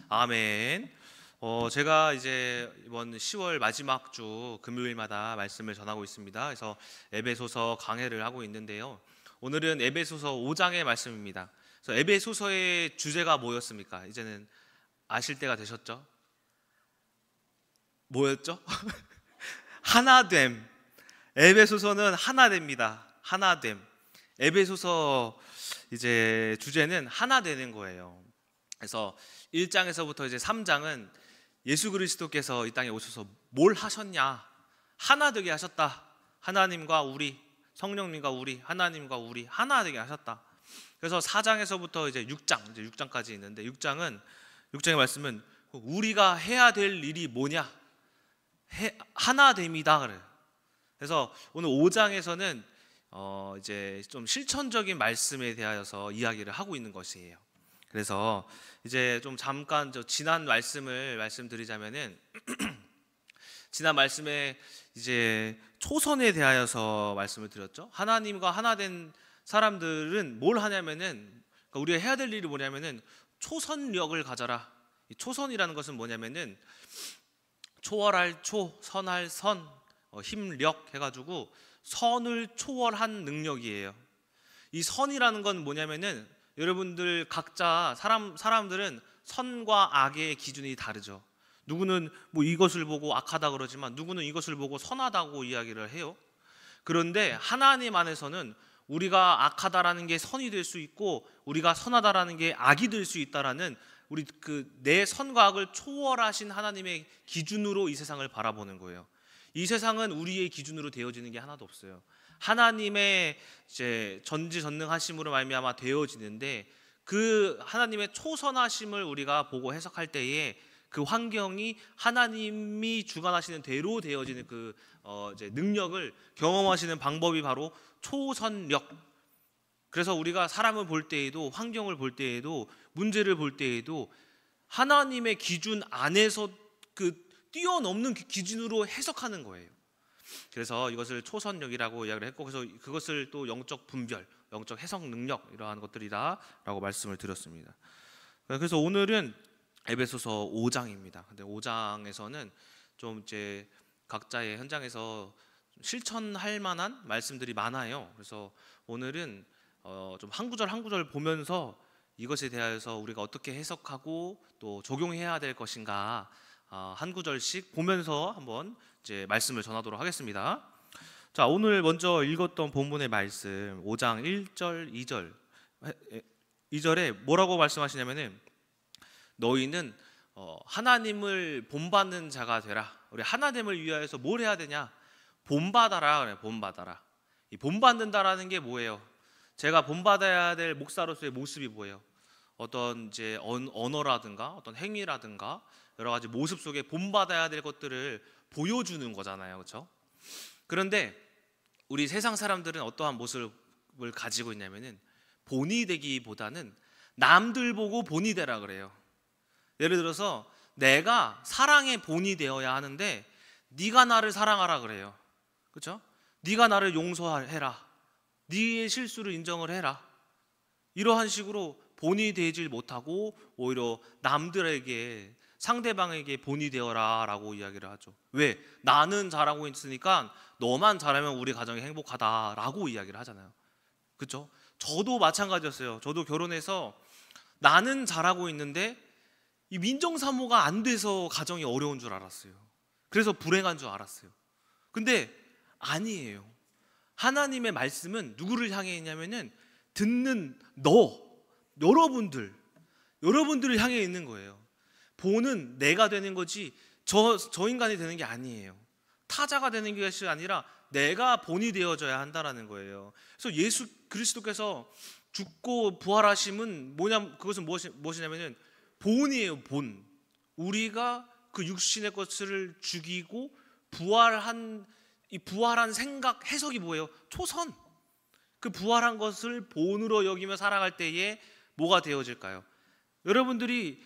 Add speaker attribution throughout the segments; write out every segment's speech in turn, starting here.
Speaker 1: 아멘. 제가 이제 이번 10월 마지막 주 금요일마다 말씀을 전하고 있습니다. 그래서 에베소서 강해를 하고 있는데요. 오늘은 에베소서 5장의 말씀입니다. 그래서 에베소서의 주제가 뭐였습니까? 이제는 아실 때가 되셨죠? 뭐였죠? 하나됨. 에베소서는 하나됩니다. 하나됨. 에베소서 이제 주제는 하나 되는 거예요. 그래서 1장에서부터 이제 3장은 예수 그리스도께서 이 땅에 오셔서 뭘 하셨냐? 하나 되게 하셨다. 하나님과 우리, 성령님과 우리, 하나님과 우리 하나 되게 하셨다. 그래서 4장에서부터 이제 6장까지 있는데 6장의 말씀은 우리가 해야 될 일이 뭐냐? 하나됨이다 그래요. 그래서 오늘 5장에서는 이제 좀 실천적인 말씀에 대하여서 이야기를 하고 있는 것이에요. 그래서 이제 좀 잠깐 지난 말씀을 말씀드리자면은 지난 말씀에 이제 초선에 대하여서 말씀을 드렸죠. 하나님과 하나 된 사람들은 뭘 하냐면은 그러니까 우리가 해야 될 일이 뭐냐면은 초선력을 가져라. 이 초선이라는 것은 뭐냐면은 초월할 초, 선할 선, 힘력 해가지고 선을 초월한 능력이에요. 이 선이라는 건 뭐냐면은 여러분들 각자 사람들은 선과 악의 기준이 다르죠. 누구는 뭐 이것을 보고 악하다 그러지만 누구는 이것을 보고 선하다고 이야기를 해요. 그런데 하나님 안에서는 우리가 악하다라는 게 선이 될 수 있고 우리가 선하다라는 게 악이 될 수 있다라는 우리 내 선과 악을 초월하신 하나님의 기준으로 이 세상을 바라보는 거예요. 이 세상은 우리의 기준으로 되어지는 게 하나도 없어요. 하나님의 이제 전지전능하심으로 말미암아 되어지는데 그 하나님의 초선하심을 우리가 보고 해석할 때에 그 환경이 하나님이 주관하시는 대로 되어지는 그 이제 능력을 경험하시는 방법이 바로 초선력. 그래서 우리가 사람을 볼 때에도 환경을 볼 때에도 문제를 볼 때에도 하나님의 기준 안에서 그 뛰어넘는 기준으로 해석하는 거예요. 그래서 이것을 초선력이라고 이야기를 했고 그래서 그것을 또 영적 분별, 영적 해석 능력 이러한 것들이다라고 말씀을 드렸습니다. 그래서 오늘은 에베소서 5장입니다. 근데 5장에서는 좀 이제 각자의 현장에서 실천할 만한 말씀들이 많아요. 그래서 오늘은 좀 한 구절 한 구절 보면서 이것에 대해서 우리가 어떻게 해석하고 또 적용해야 될 것인가 한 구절씩 보면서 한번 이제 말씀을 전하도록 하겠습니다. 자, 오늘 먼저 읽었던 본문의 말씀 5장 1절 2절에 뭐라고 말씀하시냐면은 너희는 하나님을 본받는 자가 되라. 우리 하나님을 위하여서 뭘 해야 되냐? 본받아라 그래. 본받아라. 이 본받는다라는 게 뭐예요? 제가 본받아야 될 목사로서의 모습이 뭐예요? 어떤 이제 언어라든가 어떤 행위라든가 여러 가지 모습 속에 본받아야 될 것들을 보여주는 거잖아요, 그렇죠? 그런데 우리 세상 사람들은 어떠한 모습을 가지고 있냐면은 본이 되기보다는 남들 보고 본이 되라 그래요. 예를 들어서 내가 사랑의 본이 되어야 하는데 네가 나를 사랑하라 그래요, 그렇죠? 네가 나를 용서해라, 네의 실수를 인정을 해라. 이러한 식으로 본이 되질 못하고 오히려 남들에게 상대방에게 본이 되어라 라고 이야기를 하죠. 왜? 나는 잘하고 있으니까 너만 잘하면 우리 가정이 행복하다라고 이야기를 하잖아요. 그렇죠? 저도 마찬가지였어요. 저도 결혼해서 나는 잘하고 있는데 이 민정사모가 안 돼서 가정이 어려운 줄 알았어요. 그래서 불행한 줄 알았어요. 근데 아니에요. 하나님의 말씀은 누구를 향해 있냐면은 듣는 여러분들을 향해 있는 거예요. 본은 내가 되는 거지 저 인간이 되는 게 아니에요. 타자가 되는 것이 아니라 내가 본이 되어져야 한다라는 거예요. 그래서 예수 그리스도께서 죽고 부활하심은 그것은 무엇이냐면은 본이에요. 본. 우리가 그 육신의 것을 죽이고 부활한 생각 해석이 뭐예요? 초선. 그 부활한 것을 본으로 여기며 살아갈 때에 뭐가 되어질까요? 여러분들이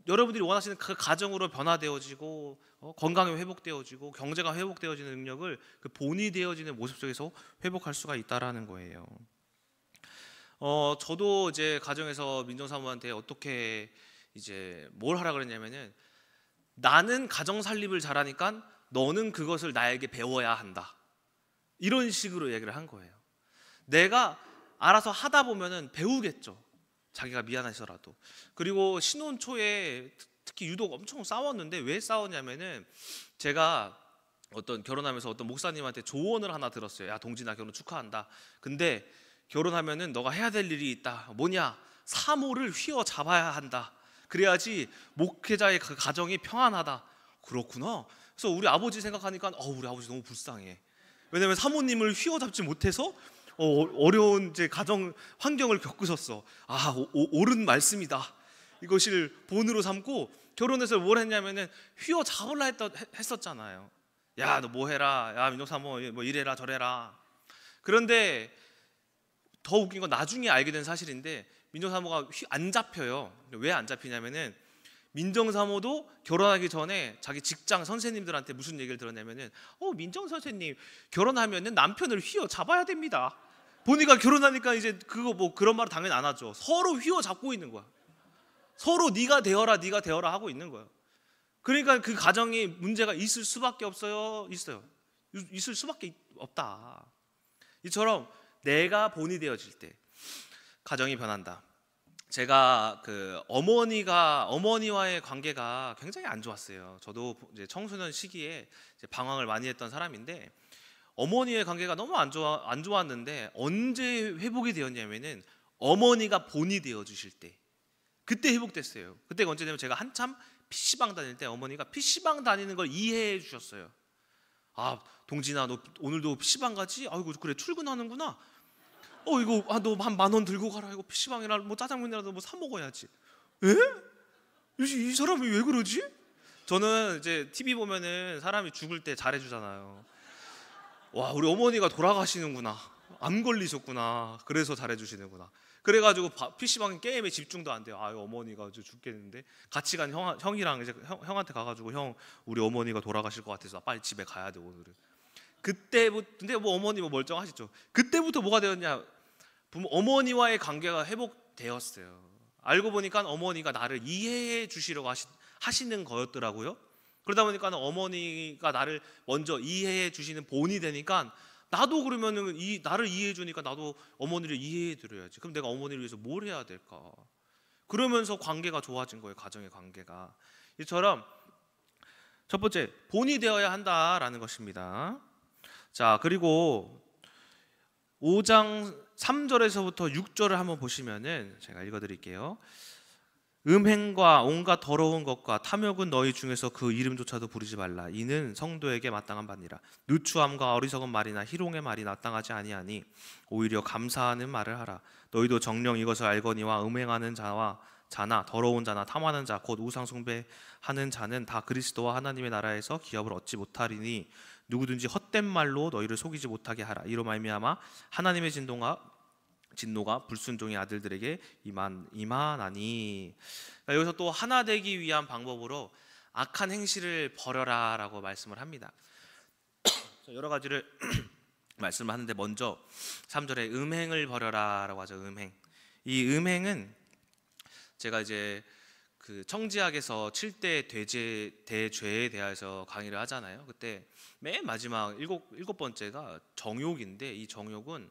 Speaker 1: 원하시는 그 가정으로 변화되어지고 건강이 회복되어지고 경제가 회복되어지는 능력을 그 본이 되어지는 모습 속에서 회복할 수가 있다라는 거예요. 저도 이제 가정에서 민정사모한테 어떻게 이제 뭘 하라 그랬냐면은 나는 가정 살림을 잘하니까 너는 그것을 나에게 배워야 한다. 이런 식으로 얘기를 한 거예요. 내가 알아서 하다 보면은 배우겠죠. 자기가 미안해서라도. 그리고 신혼 초에 특히 유독 엄청 싸웠는데 왜 싸웠냐면은 제가 결혼하면서 어떤 목사님한테 조언을 하나 들었어요. 야, 동진아, 결혼 축하한다. 근데 결혼하면은 너가 해야 될 일이 있다. 뭐냐? 사모를 휘어잡아야 한다. 그래야지 목회자의 그 가정이 평안하다. 그렇구나. 그래서 우리 아버지 생각하니까 우리 아버지 너무 불쌍해. 왜냐면 사모님을 휘어잡지 못해서 어려운 이제 가정 환경을 겪으셨어. 옳은 말씀이다. 이것을 본으로 삼고 결혼해서 뭘 했냐면은 휘어잡으려 했었잖아요. 야, 너 뭐 해라. 야, 민정사모 뭐 이래라 저래라. 그런데 더 웃긴 건 나중에 알게 된 사실인데 민정사모가 안 잡혀요. 왜 안 잡히냐면은 민정사모도 결혼하기 전에 자기 직장 선생님들한테 무슨 얘기를 들었냐면은 민정 선생님, 결혼하면은 남편을 휘어 잡아야 됩니다. 보니까 결혼하니까 이제 그거 뭐 그런 말을 당연히 안 하죠. 서로 휘어 잡고 있는 거야. 서로 네가 되어라 하고 있는 거예요. 그러니까 그 가정이 문제가 있을 수밖에 없어요. 있을 수밖에 없다. 이처럼 내가 본이 되어질 때 가정이 변한다. 제가 어머니와의 관계가 굉장히 안 좋았어요. 저도 이제 청소년 시기에 이제 방황을 많이 했던 사람인데 어머니의 관계가 너무 안 좋았는데 언제 회복이 되었냐면은 어머니가 본이 되어 주실 때, 그때 회복됐어요. 그때가 언제냐면 제가 한참 PC방 다닐 때 어머니가 PC방 다니는 걸 이해해 주셨어요. 동진아, 너 오늘도 PC방 가지? 아이고, 그래, 출근하는구나. 이거 너 한 10,000원 들고 가라. 이거 PC방이라 뭐 짜장면이라도 뭐 사 먹어야지. 에? 이 사람이 왜 그러지? 저는 이제 TV 보면은 사람이 죽을 때 잘해주잖아요. 와, 우리 어머니가 돌아가시는구나. 암 걸리셨구나. 그래서 잘해주시는구나. 그래가지고 PC방 게임에 집중도 안 돼요. 어머니가 죽겠는데 같이 간 형이랑 이제 형한테 가가지고 형, 우리 어머니가 돌아가실 것 같아서 빨리 집에 가야 돼 오늘은. 그때부터 근데 뭐 어머니 뭐 멀쩡하시죠. 그때부터 뭐가 되었냐? 어머니와의 관계가 회복되었어요. 알고 보니까 어머니가 나를 이해해 주시려고 하시는 거였더라고요. 그러다 보니까 어머니가 나를 먼저 이해해 주시는 본이 되니까 나도 그러면은 나를 이해해 주니까 나도 어머니를 이해해 드려야지. 그럼 내가 어머니를 위해서 뭘 해야 될까? 그러면서 관계가 좋아진 거예요. 가정의 관계가. 이처럼 첫 번째, 본이 되어야 한다라는 것입니다. 자, 그리고 5장 3절에서부터 6절을 한번 보시면은 제가 읽어드릴게요. 음행과 온갖 더러운 것과 탐욕은 너희 중에서 그 이름조차도 부르지 말라. 이는 성도에게 마땅한 바니라. 누추함과 어리석은 말이나 희롱의 말이 마땅하지 아니하니 오히려 감사하는 말을 하라. 너희도 정녕 이것을 알거니와 음행하는 자나 더러운 자나 탐하는 자 곧 우상 숭배하는 자는 다 그리스도와 하나님의 나라에서 기업을 얻지 못하리니 누구든지 헛된 말로 너희를 속이지 못하게 하라. 이로 말미암아 하나님의 진노가 불순종의 아들들에게 임하나니. 여기서 또 하나 되기 위한 방법으로 악한 행실을 버려라라고 말씀을 합니다. 여러 가지를 말씀을 하는데 먼저 3절에 음행을 버려라라고 하죠. 이 음행은 제가 이제 그 청지학에서 7대 대죄에 대해서 강의를 하잖아요. 그때 맨 마지막 일곱 번째가 정욕인데 이 정욕은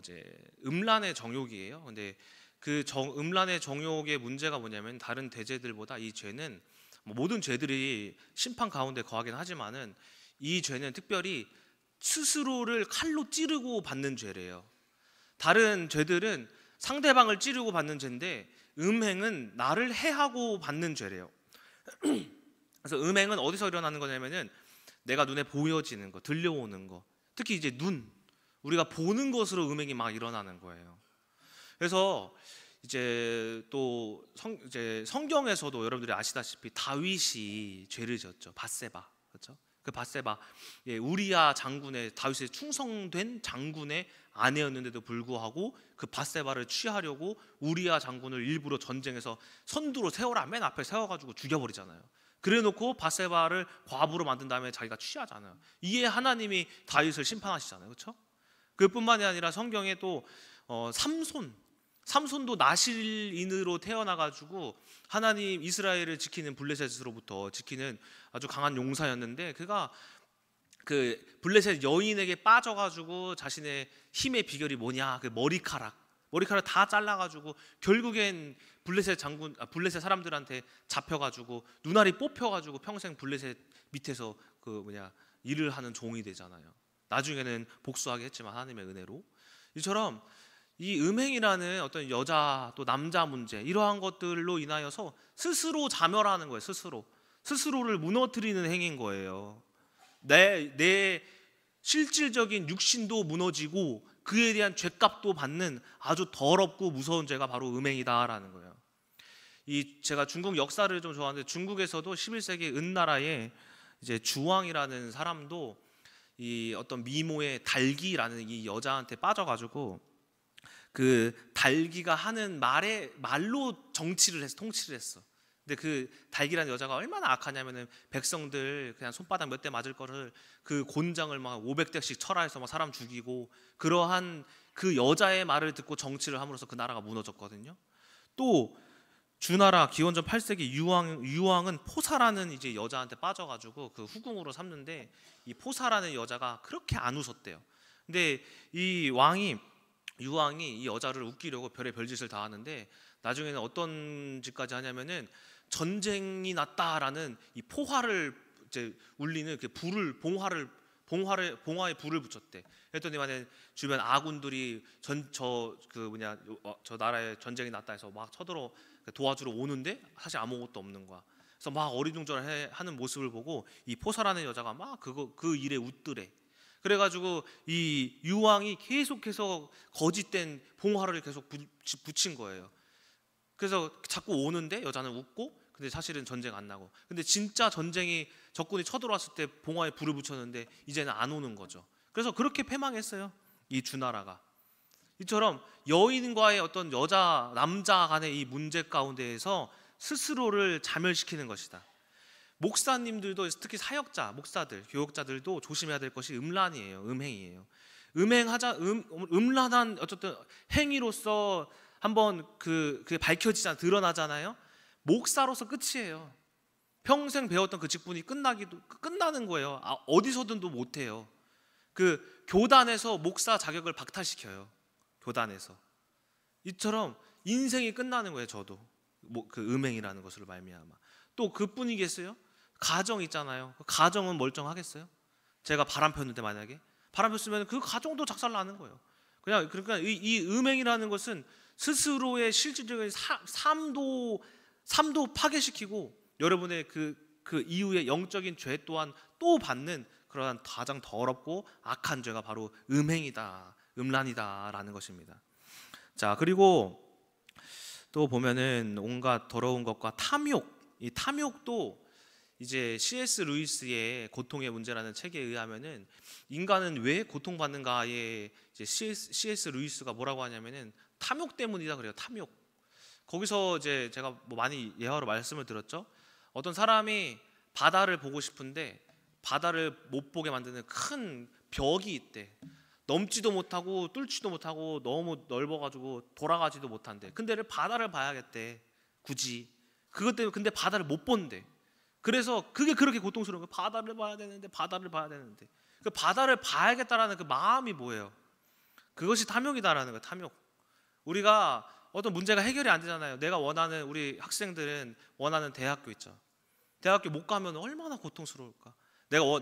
Speaker 1: 이제 음란의 정욕이에요. 근데 그 음란의 정욕의 문제가 뭐냐면 다른 대죄들보다 이 죄는 모든 죄들이 심판 가운데 거하긴 하지만은 이 죄는 특별히 스스로를 칼로 찌르고 받는 죄래요. 다른 죄들은 상대방을 찌르고 받는 죄인데 음행은 나를 해하고 받는 죄래요. 그래서 음행은 어디서 일어나는 거냐면은 내가 눈에 보여지는 거, 들려오는 거, 특히 이제 우리가 보는 것으로 음행이 막 일어나는 거예요. 그래서 이제 또 이제 성경에서도 여러분들이 아시다시피 다윗이 죄를 지었죠. 밧세바, 그렇죠? 그 밧세바, 우리야 장군의 다윗의 충성된 장군의 아내였는데도 불구하고 그 밧세바를 취하려고 우리야 장군을 일부러 전쟁에서 선두로 세워라 맨 앞에 세워가지고 죽여버리잖아요. 그래놓고 밧세바를 과부로 만든 다음에 자기가 취하잖아요. 이에 하나님이 다윗을 심판하시잖아요, 그렇죠? 그뿐만이 아니라 성경에 또 삼손, 삼손도 나실인으로 태어나가지고 하나님 이스라엘을 지키는 블레셋으로부터 지키는 아주 강한 용사였는데, 그가 그 블레셋 여인에게 빠져가지고 자신의 힘의 비결이 뭐냐, 그 머리카락 다 잘라가지고 결국엔 블레셋 사람들한테 잡혀가지고 눈알이 뽑혀가지고 평생 블레셋 밑에서 일을 하는 종이 되잖아요. 나중에는 복수하게 했지만 하나님의 은혜로. 이처럼 이 음행이라는 어떤 여자 또 남자 문제, 이러한 것들로 인하여서 스스로 자멸하는 거예요. 스스로를 무너뜨리는 행위인 거예요. 내 실질적인 육신도 무너지고 그에 대한 죄값도 받는 아주 더럽고 무서운 죄가 바로 음행이다라는 거예요. 제가 중국 역사를 좀 좋아하는데, 중국에서도 11세기 은나라에 이제 주왕이라는 사람도 이 어떤 미모의 달기라는 이 여자한테 빠져가지고 그 달기가 하는 말로 통치를 했어. 근데 그 달기라는 여자가 얼마나 악하냐면은 백성들 그냥 손바닥 몇 대 맞을 거를 그 곤장을 막 500대씩 철화해서 막 사람 죽이고, 그러한 그 여자의 말을 듣고 정치를 함으로써 그 나라가 무너졌거든요. 또 주나라 기원전 8세기 유왕은 포사라는 이제 여자한테 빠져가지고 그 후궁으로 삼는데, 이 포사라는 여자가 그렇게 안 웃었대요. 근데 이 유왕이 이 여자를 웃기려고 별의 별짓을 다 하는데, 나중에는 어떤 짓까지 하냐면은 전쟁이 났다라는 이 포화를 이제 울리는 그 봉화에 불을 붙였대. 그랬더니 만약 주변 아군들이 저 나라에 전쟁이 났다 해서 막 쳐들어 도와주러 오는데 사실 아무것도 없는 거야. 그래서 막 어리둥절하는 모습을 보고 이 포사라는 여자가 막 그 일에 웃더래. 그래가지고 이 유왕이 계속해서 거짓된 봉화를 계속 붙인 거예요. 그래서 자꾸 오는데 여자는 웃고, 근데 사실은 전쟁 안 나고. 근데 진짜 적군이 쳐들어왔을 때 봉화에 불을 붙였는데 이제는 안 오는 거죠. 그래서 그렇게 패망했어요, 이 주나라가. 이처럼 여인과의 어떤 남자 간의 이 문제 가운데에서 스스로를 자멸시키는 것이다. 목사님들도, 특히 사역자, 목사들, 교역자들도 조심해야 될 것이 음란이에요. 음행이에요. 음란한 어쨌든 행위로서 한번 그게 드러나잖아요. 목사로서 끝이에요. 평생 배웠던 그 직분이 끝나는 거예요. 어디서든도 못해요. 그 교단에서 목사 자격을 박탈시켜요. 교단에서. 이처럼 인생이 끝나는 거예요. 저도 그 음행이라는 것으로 말미암아. 또 그뿐이겠어요? 가정 있잖아요. 가정은 멀쩡하겠어요? 제가 바람 폈는데 만약에 바람 폈으면 그 가정도 작살나는 거예요. 그러니까 이 음행이라는 것은 스스로의 실질적인 삶도 파괴시키고, 여러분의 그 이후의 영적인 죄 또한 또 받는 그러한 가장 더럽고 악한 죄가 바로 음란이다라는 것입니다. 자, 그리고 또 보면은 온갖 더러운 것과 이 탐욕도 이제 C.S. 루이스의 고통의 문제라는 책에 의하면은 인간은 왜 고통받는가에 이제 C.S. 루이스가 뭐라고 하냐면은 탐욕 때문이다 그래요. 탐욕. 거기서 이제 제가 많이 예화로 말씀을 드렸죠. 어떤 사람이 바다를 보고 싶은데 바다를 못 보게 만드는 큰 벽이 있대. 넘지도 못하고 뚫지도 못하고 너무 넓어가지고 돌아가지도 못한대. 근데 바다를 봐야겠대. 굳이. 그것 때문에 근데 바다를 못 본대. 그래서 그게 그렇게 고통스러운 거예요. 바다를 봐야 되는데. 그 바다를 봐야겠다라는 그 마음이 뭐예요? 그것이 탐욕이다라는 거예요. 탐욕. 우리가 어떤 문제가 해결이 안 되잖아요. 우리 학생들은 원하는 대학교 있죠. 대학교 못 가면 얼마나 고통스러울까.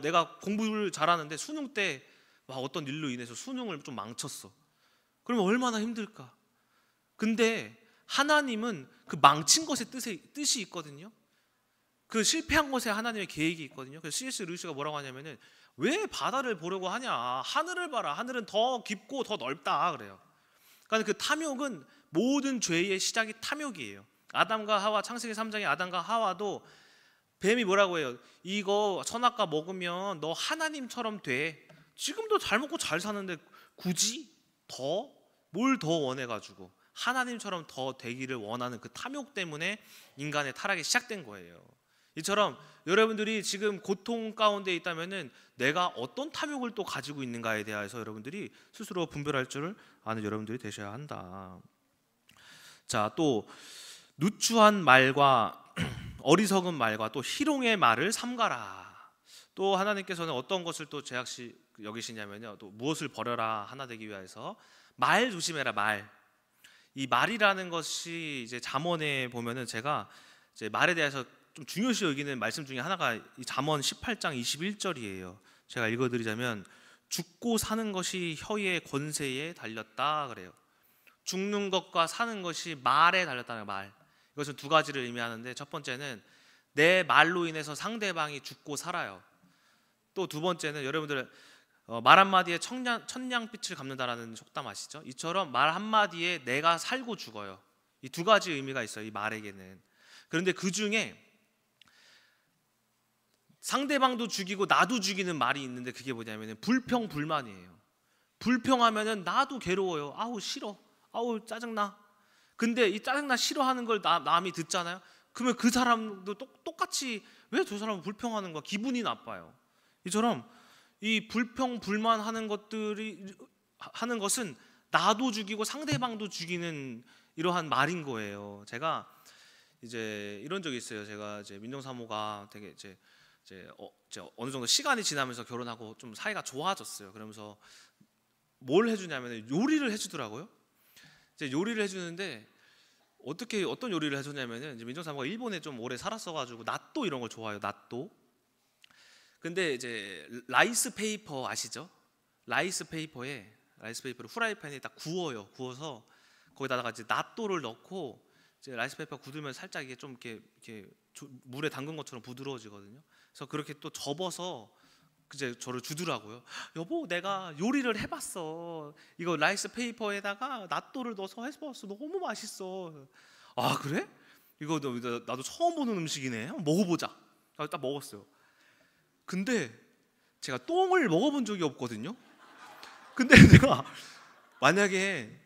Speaker 1: 내가 공부를 잘하는데 수능 때 어떤 일로 인해서 수능을 좀 망쳤어. 그러면 얼마나 힘들까. 근데 하나님은 그 망친 것의 뜻이 있거든요. 그 실패한 것에 하나님의 계획이 있거든요. 그래서 C.S. 루이스가 뭐라고 하냐면은 왜 바다를 보려고 하냐. 하늘을 봐라. 하늘은 더 깊고 더 넓다 그래요. 그러니까 그 탐욕은 모든 죄의 시작이 탐욕이에요. 아담과 하와, 창세기 3장의 아담과 하와도 뱀이 뭐라고 해요? 이거 선악과 먹으면 너 하나님처럼 돼. 지금도 잘 먹고 잘 사는데 굳이 뭘 더 원해가지고 하나님처럼 더 되기를 원하는 그 탐욕 때문에 인간의 타락이 시작된 거예요. 이처럼 여러분들이 지금 고통 가운데 있다면은 내가 어떤 탐욕을 또 가지고 있는가에 대해서 여러분들이 스스로 분별할 줄 아는 여러분들이 되셔야 한다. 자, 또 누추한 말과 어리석은 말과 또 희롱의 말을 삼가라. 또 하나님께서는 어떤 것을 또 제약시 여기시냐면요, 또 무엇을 버려라 하나 되기 위해서 말 조심해라. 말. 이 말이라는 것이 이제 잠언에 보면은 제가 이제 말에 대해서 좀 중요시 여기는 말씀 중에 하나가 이 잠언 18장 21절이에요. 제가 읽어드리자면 죽고 사는 것이 혀의 권세에 달렸다 그래요. 죽는 것과 사는 것이 말에 달렸다는 말. 이것은 두 가지를 의미하는데, 첫 번째는 내 말로 인해서 상대방이 죽고 살아요. 또 두 번째는 여러분들 말 한마디에 천냥빛을 갚는다라는 속담 아시죠? 이처럼 말 한마디에 내가 살고 죽어요. 이 두 가지 의미가 있어요, 이 말에게는. 그런데 그 중에 상대방도 죽이고 나도 죽이는 말이 있는데, 그게 뭐냐면 불평불만이에요. 불평하면은 나도 괴로워요. 아우 싫어, 아우 짜증나. 근데 이 짜증나 싫어하는 걸 남이 듣잖아요. 그러면 그 사람도 똑같이 왜 저 사람은 불평하는 거야? 기분이 나빠요. 이처럼 이 불평불만하는 것들이 하는 것은 나도 죽이고 상대방도 죽이는 이러한 말인 거예요. 제가 이제 이런 적이 있어요. 제가 이제 민정사모가 되게 이제 어느 정도 시간이 지나면서 결혼하고 좀 사이가 좋아졌어요. 그러면서 뭘 해주냐면 요리를 해주더라고요. 이제 요리를 해주는데 어떤 요리를 해줬냐면은, 이제 민정사모가 일본에 좀 오래 살았어가지고 나또 이런 걸 좋아해요. 나또. 근데 이제 라이스 페이퍼 아시죠? 라이스 페이퍼를 후라이팬에 딱 구워요. 구워서 거기다가 이제 나또를 넣고 이제 라이스 페이퍼 굳으면 살짝 이게 좀 이렇게 물에 담근 것처럼 부드러워지거든요. 그래서 그렇게 또 접어서 이제 저를 주더라고요. 여보, 내가 요리를 해봤어. 이거 라이스 페이퍼에다가 나또를 넣어서 해봤어. 너무 맛있어. 아 그래? 이거 나도 처음 보는 음식이네. 한번 먹어보자. 딱 먹었어요. 근데 제가 똥을 먹어본 적이 없거든요. 근데 내가 만약에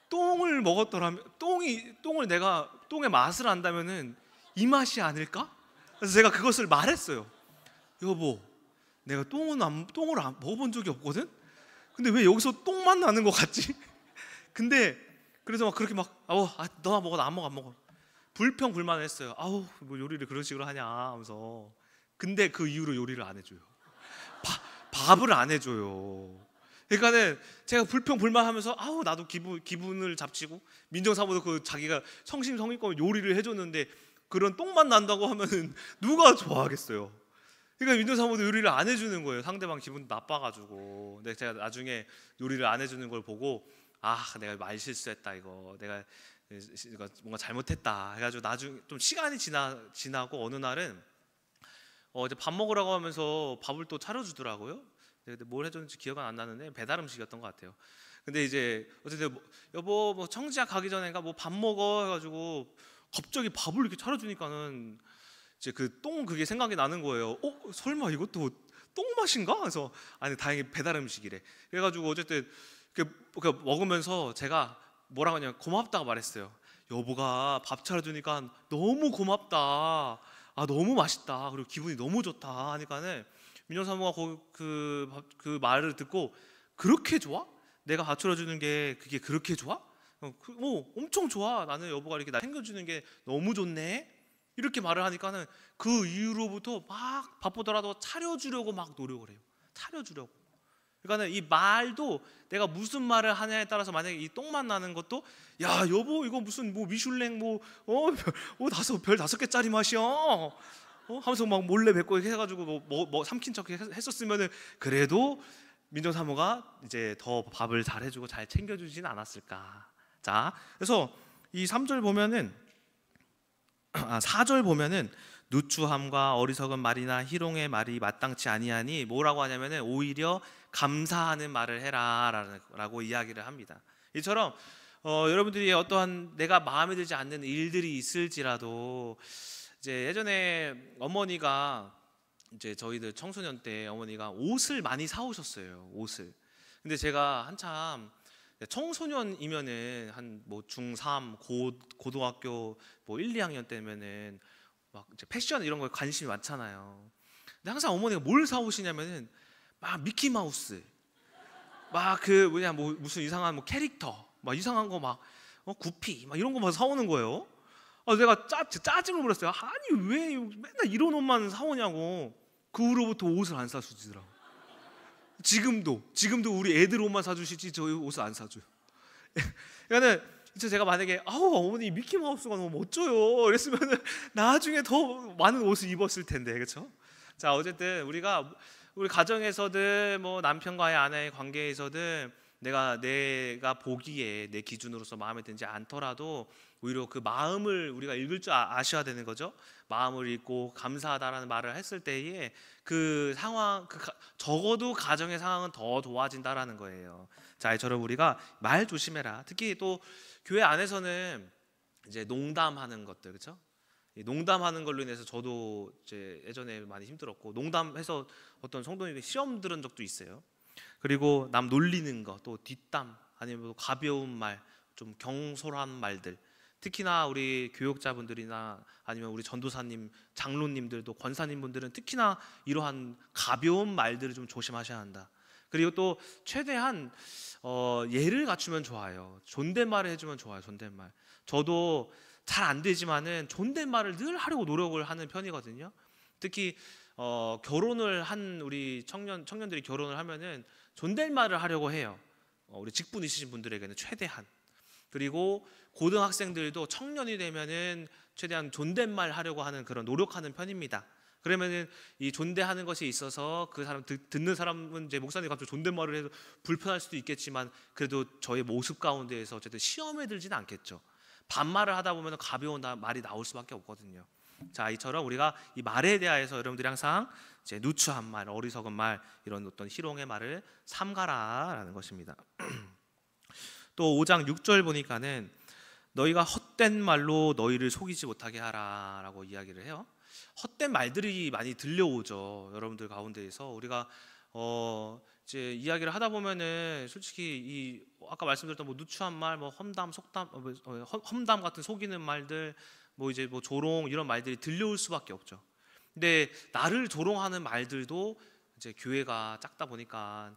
Speaker 1: 똥을 먹었더라면 똥의 맛을 안다면은 이 맛이 아닐까? 그래서 제가 그것을 말했어요. 여보, 내가 똥을 먹어본 적이 없거든. 근데 왜 여기서 똥만 나는 것 같지? 근데 그래서 막 그렇게 막 너나 먹어, 나 안 먹어. 불평불만했어요. 아우 뭐 요리를 그런 식으로 하냐 하면서. 근데 그 이후로 요리를 안 해줘요. 밥을 안 해줘요. 그러니까는 제가 불평불만하면서 아우 나도 기분을 잡치고, 민정사모도 그 자기가 성심성의껏 요리를 해줬는데 그런 똥만 난다고 하면은 누가 좋아하겠어요. 그러니까 민정사모도 요리를 안 해주는 거예요. 상대방 기분 나빠가지고. 근데 제가 나중에 요리를 안 해주는 걸 보고 내가 말 실수했다, 내가 뭔가 잘못했다 해가지고 나중에 좀 시간이 지나고 어느 날은 이제 밥 먹으라고 하면서 밥을 또 차려주더라고요. 근데 뭘 해줬는지 기억은 안 나는데 배달 음식이었던 것 같아요. 근데 이제 어쨌든 여보 뭐 청지야 가기 전에가 뭐 밥 먹어 해가지고 갑자기 밥을 이렇게 차려주니까는 이제 그게 생각이 나는 거예요. 설마 이것도 똥 맛인가? 그래서 아니 다행히 배달 음식이래. 그래가지고 어쨌든 먹으면서 제가 뭐라고 하냐면 고맙다고 말했어요. 여보가 밥 차려주니까 너무 고맙다. 너무 맛있다. 그리고 기분이 너무 좋다 하니까는 민정사모가 그 말을 듣고, 그렇게 좋아? 내가 밥 차려주는 게 그게 그렇게 좋아? 엄청 좋아. 나는 여보가 이렇게 나 챙겨주는 게 너무 좋네. 이렇게 말을 하니까는 그 이후로부터 막 바쁘더라도 차려주려고 막 노력을 해요. 차려주려고. 그러니까는 이 말도 내가 무슨 말을 하냐에 따라서, 만약에 이 똥만 나는 것도 야 여보 이거 무슨 뭐 미슐랭 별 5개짜리 맛이야 하면서 막 몰래 뱉고 해가지고 뭐 삼킨 척 했었으면은 그래도 민정사모가 이제 더 밥을 잘 해주고 잘 챙겨주진 않았을까. 자, 그래서 이 3절 보면은 4절 보면은 누추함과 어리석은 말이나 희롱의 말이 마땅치 아니하니 뭐라고 하냐면은 오히려 감사하는 말을 해라라고 이야기를 합니다. 이처럼 여러분들이 어떠한 내가 마음에 들지 않는 일들이 있을지라도, 이제 예전에 어머니가 이제 저희들 청소년 때 어머니가 옷을 많이 사오셨어요. 옷을. 근데 제가 한참 청소년이면은 한 뭐 중3 고등학교 뭐 1, 2학년 때면은 막 이제 패션 이런 거에 관심이 많잖아요. 근데 항상 어머니가 뭘 사오시냐면은 막 미키마우스, 막 무슨 이상한 뭐 캐릭터, 막 이상한 거 막 구피 막 이런 거만 사오는 거예요. 내가 짜증을 부렸어요. 아니 왜 맨날 이런 옷만 사오냐고. 그 후로부터 옷을 안 사주더라고. 지금도 우리 애들 옷만 사주시지 저희 옷을 안 사줘요. 그러니까는 제가 만약에 어머니 미키마우스가 너무 멋져요 이랬으면 나중에 더 많은 옷을 입었을 텐데, 그렇죠? 자, 어쨌든 우리 가정에서든 뭐 남편과의 아내의 관계에서든 내가 보기에 내 기준으로서 마음에 들지 않더라도 오히려 그 마음을 우리가 읽을 줄 아셔야 되는 거죠. 마음을 읽고 감사하다라는 말을 했을 때에 그 상황, 적어도 가정의 상황은 더 좋아진다라는 거예요. 자, 이처럼 우리가 말 조심해라. 특히 또 교회 안에서는 이제 농담하는 것들, 그렇죠? 농담하는 걸로 인해서 저도 이제 예전에 많이 힘들었고, 농담해서 어떤 성도님이 시험 들은 적도 있어요. 그리고 남 놀리는 거, 또 뒷담, 아니면 가벼운 말, 좀 경솔한 말들, 특히나 우리 교육자분들이나 아니면 우리 전도사님, 장로님들도 권사님분들은 특히나 이러한 가벼운 말들을 좀 조심하셔야 한다. 그리고 또 최대한 예를 갖추면 좋아요. 존댓말을 해주면 좋아요. 존댓말. 저도 잘 안 되지만은 존댓말을 늘 하려고 노력을 하는 편이거든요. 특히 결혼을 한 우리 청년들이 결혼을 하면은 존댓말을 하려고 해요. 우리 직분 있으신 분들에게는 최대한. 그리고 고등학생들도 청년이 되면은 최대한 존댓말 하려고 하는 그런 노력하는 편입니다. 그러면은 이 존대하는 것에 있어서 그 사람 듣는 사람은 이제 목사님 갑자기 존댓말을 해도 불편할 수도 있겠지만 그래도 저의 모습 가운데에서 어쨌든 시험에 들지는 않겠죠. 반말을 하다 보면 가벼운 말이 나올 수밖에 없거든요. 자, 이처럼 우리가 이 말에 대하여서 여러분들이 항상 이제 누추한 말, 어리석은 말, 이런 어떤 희롱의 말을 삼가라라는 것입니다. 또 5장 6절 보니까는 너희가 헛된 말로 너희를 속이지 못하게 하라라고 이야기를 해요. 헛된 말들이 많이 들려오죠. 여러분들 가운데에서 우리가 이제 이야기를 하다 보면은 솔직히 이 아까 말씀드렸던 뭐 누추한 말, 뭐 험담 같은 속이는 말들, 뭐 이제 뭐 조롱 이런 말들이 들려올 수밖에 없죠. 근데 나를 조롱하는 말들도 이제 교회가 작다 보니까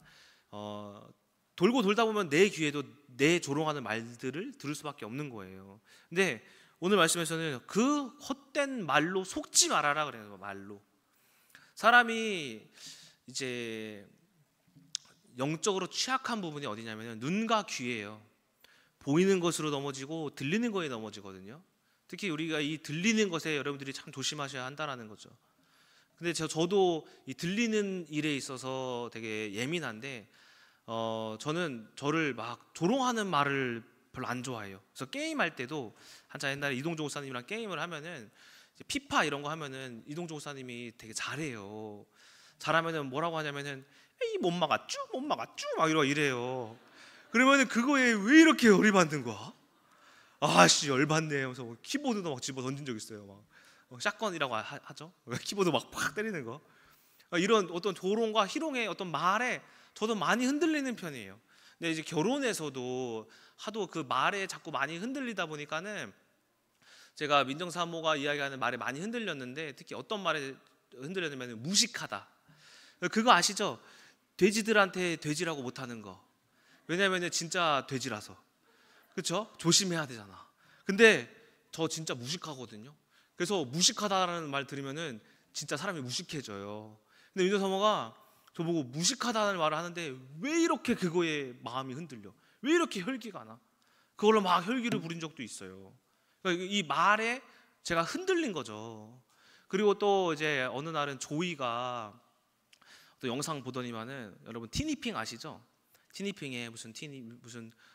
Speaker 1: 돌고 돌다 보면 내 귀에도 내 조롱하는 말들을 들을 수밖에 없는 거예요. 근데 오늘 말씀에서는 그 헛된 말로 속지 말아라 그래요. 말로. 사람이 이제 영적으로 취약한 부분이 어디냐면 눈과 귀예요. 보이는 것으로 넘어지고 들리는 거에 넘어지거든요. 특히 우리가 이 들리는 것에 여러분들이 참 조심하셔야 한다는 거죠. 근데 저도 이 들리는 일에 있어서 되게 예민한데 저는 저를 막 조롱하는 말을 별로 안 좋아해요. 그래서 게임할 때도 한참 옛날에 이동종 목사님이랑 게임을 하면은 피파 이런 거 하면은 이동종 목사님이 되게 잘해요. 잘하면은 뭐라고 하냐면은 에이 못 막았쭈 막 이래요. 그러면은 그거에 왜 이렇게 열이 받는 거야? 아씨 열받네 하면서 키보드도 막 집어 던진 적 있어요. 막 샷건이라고 하죠. 키보드 막 팍 때리는 거. 이런 어떤 조롱과 희롱의 어떤 말에 저도 많이 흔들리는 편이에요. 근데 이제 결혼에서도 하도 그 말에 자꾸 많이 흔들리다 보니까는 제가 민정사모가 이야기하는 말에 많이 흔들렸는데 특히 어떤 말에 흔들렸냐면 무식하다. 그거 아시죠? 돼지들한테 돼지라고 못하는 거. 왜냐하면 진짜 돼지라서. 그렇죠? 조심해야 되잖아. 근데 저 진짜 무식하거든요. 그래서 무식하다라는 말 들으면은 진짜 사람이 무식해져요. 근데 민정사모가 저보고 무식하다는 말을 하는데 왜 이렇게 그거에 마음이 흔들려? 왜 이렇게 혈기가 나? 그걸로 막 혈기를 부린 적도 있어요. 그러니까 이 말에 제가 흔들린 거죠. 그리고 또 이제 어느 날은 조이가 또 영상 보더니만은 여러분 티니핑 아시죠? 티니핑에 무슨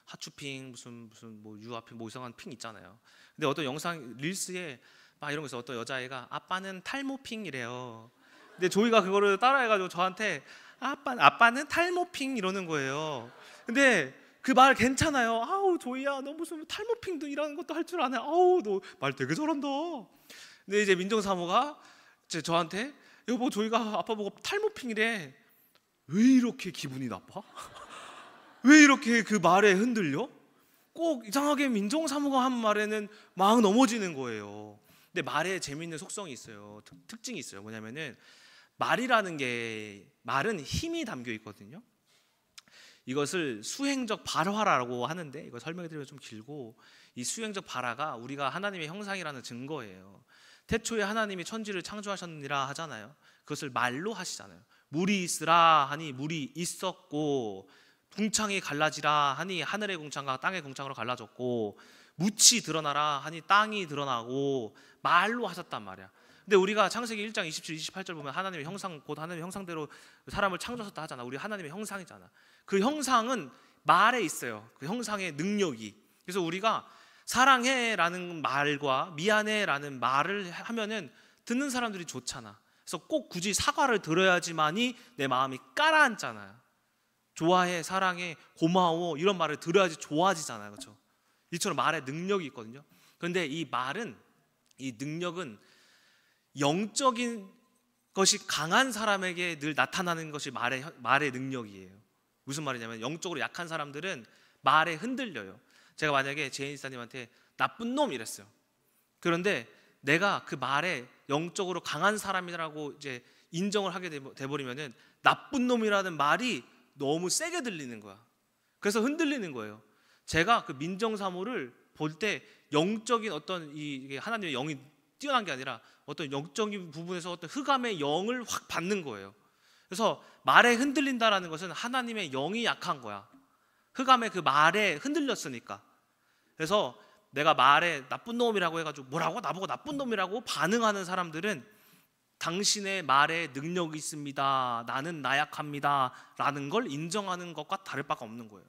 Speaker 1: 하추핑 무슨 뭐 유아핑 뭐 이상한 핑 있잖아요. 근데 어떤 영상 릴스에 막 이런 거 있어. 어떤 여자애가 아빠는 탈모핑이래요. 근데 조이가 그거를 따라해가지고 저한테 아빠는 탈모핑 이러는 거예요. 근데 그 말 괜찮아요. 아우 조이야 너 무슨 탈모핑도 이런 것도 할 줄 아네. 아우 너 말 되게 잘한다. 근데 이제 민정사모가 이제 저한테 여보 조이가 아빠 보고 탈모핑이래. 왜 이렇게 기분이 나빠? 왜 이렇게 그 말에 흔들려? 꼭 이상하게 민정사모가 한 말에는 막 넘어지는 거예요. 근데 말에 재미있는 속성이 있어요. 특징이 있어요. 뭐냐면은 말은 힘이 담겨 있거든요. 이것을 수행적 발화라고 하는데 이거 설명해 드리면 좀 길고 이 수행적 발화가 우리가 하나님의 형상이라는 증거예요. 태초에 하나님이 천지를 창조하셨느니라 하잖아요. 그것을 말로 하시잖아요. 물이 있으라 하니 물이 있었고, 궁창이 갈라지라 하니 하늘의 궁창과 땅의 궁창으로 갈라졌고, 묻이 드러나라 하니 땅이 드러나고, 말로 하셨단 말이야. 근데 우리가 창세기 1장 27, 28절 보면 하나님의 형상, 곧 하나님의 형상대로 사람을 창조하셨다 하잖아. 우리 하나님의 형상이잖아. 그 형상은 말에 있어요. 그 형상의 능력이. 그래서 우리가 사랑해라는 말과 미안해라는 말을 하면은 듣는 사람들이 좋잖아. 그래서 꼭 굳이 사과를 들어야지만이 내 마음이 가라앉잖아요. 좋아해, 사랑해, 고마워 이런 말을 들어야지 좋아지잖아요. 그렇죠? 이처럼 말에 능력이 있거든요. 그런데 이 능력은 영적인 것이 강한 사람에게 늘 나타나는 것이 말의 능력이에요. 무슨 말이냐면 영적으로 약한 사람들은 말에 흔들려요. 제가 만약에 제인 이사님한테 나쁜 놈 이랬어요. 그런데 내가 그 말에 영적으로 강한 사람이라고 이제 인정을 하게 돼버리면은 나쁜 놈이라는 말이 너무 세게 들리는 거야. 그래서 흔들리는 거예요. 제가 그 민정사모를 볼 때 영적인 어떤 이게 하나님의 영이 뛰어난 게 아니라 어떤 영적인 부분에서 어떤 흑암의 영을 확 받는 거예요. 그래서 말에 흔들린다라는 것은 하나님의 영이 약한 거야. 흑암의 그 말에 흔들렸으니까. 그래서 내가 말에 나쁜 놈이라고 해가지고 뭐라고? 나보고 나쁜 놈이라고 반응하는 사람들은 당신의 말에 능력이 있습니다, 나는 나약합니다 라는 걸 인정하는 것과 다를 바가 없는 거예요.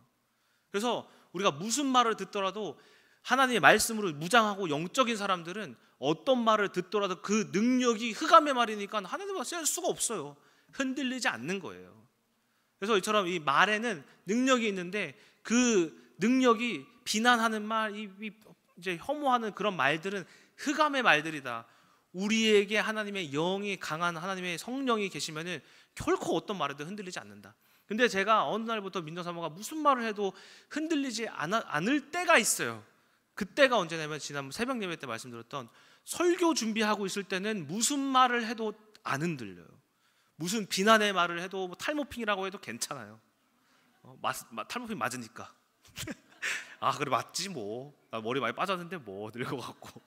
Speaker 1: 그래서 우리가 무슨 말을 듣더라도 하나님의 말씀으로 무장하고 영적인 사람들은 어떤 말을 듣더라도 그 능력이 흑암의 말이니까 하나님과 쓸 수가 없어요. 흔들리지 않는 거예요. 그래서 이처럼 이 말에는 능력이 있는데 그 능력이 비난하는 말, 이제 혐오하는 그런 말들은 흑암의 말들이다. 우리에게 하나님의 영이 강한 하나님의 성령이 계시면은 결코 어떤 말에도 흔들리지 않는다. 근데 제가 어느 날부터 민정사모가 무슨 말을 해도 흔들리지 않을 때가 있어요. 그때가 언제냐면 지난 새벽 예배 때 말씀드렸던 설교 준비하고 있을 때는 무슨 말을 해도 안 흔들려요. 무슨 비난의 말을 해도 뭐 탈모핑이라고 해도 괜찮아요. 탈모핑 맞으니까. 아 그래 맞지 뭐. 나 머리 많이 빠졌는데 뭐 늙어갖고.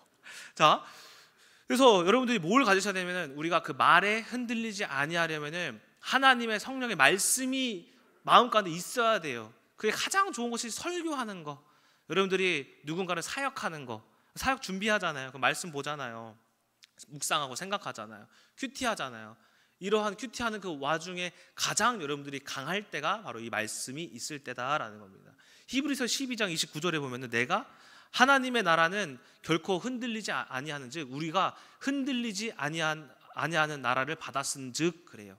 Speaker 1: 자, 그래서 여러분들이 뭘 가지셔야 되면은 우리가 그 말에 흔들리지 아니하려면은 하나님의 성령의 말씀이 마음 가운데 있어야 돼요. 그게 가장 좋은 것이 설교하는 거. 여러분들이 누군가를 사역하는 거, 사역 준비하잖아요. 그 말씀 보잖아요. 묵상하고 생각하잖아요. 큐티하잖아요. 이러한 큐티하는 그 와중에 가장 여러분들이 강할 때가 바로 이 말씀이 있을 때다라는 겁니다. 히브리서 12장 29절에 보면은 내가 하나님의 나라는 결코 흔들리지 아니하는 즉 우리가 흔들리지 아니하는 나라를 받았은즉 그래요.